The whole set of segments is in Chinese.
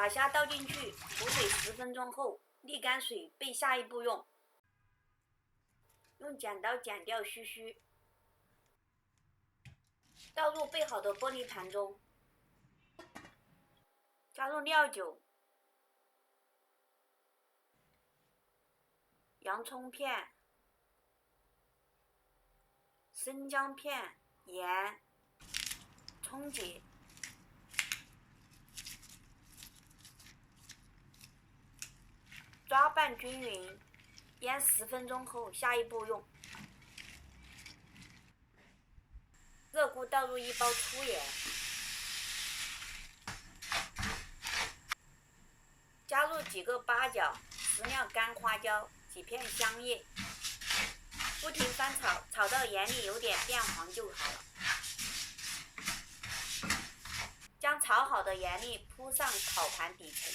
把虾倒进去，煮水10分钟后沥干水备下一步用。用剪刀剪掉须须，倒入备好的玻璃盘中，加入料酒、洋葱片、生姜片、盐、葱节，抓拌均匀，腌10分钟后下一步用。热锅倒入1包粗盐，加入几个八角、10料干花椒、几片香叶，不停翻炒，炒到盐里有点变黄就好了。将炒好的盐粒铺上烤盘底层，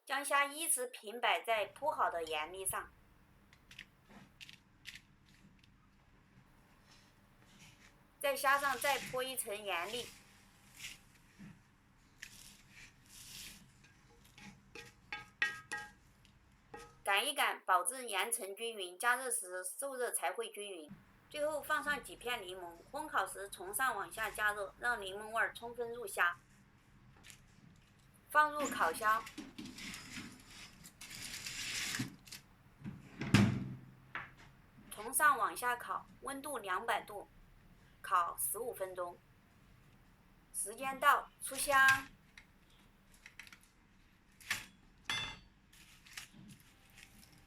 将虾依次平摆在铺好的盐粒上，在虾上再泼一层盐粒，擀一擀，保证盐层均匀，加热时受热才会均匀。最后放上几片柠檬，烘烤时从上往下加热，让柠檬味充分入虾。放入烤箱，从上往下烤，温度200度，烤15分钟。时间到，出香。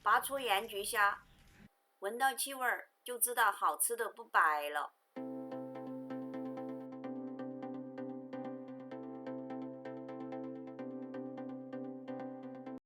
拔出盐焗虾，闻到气味就知道好吃的不摆了。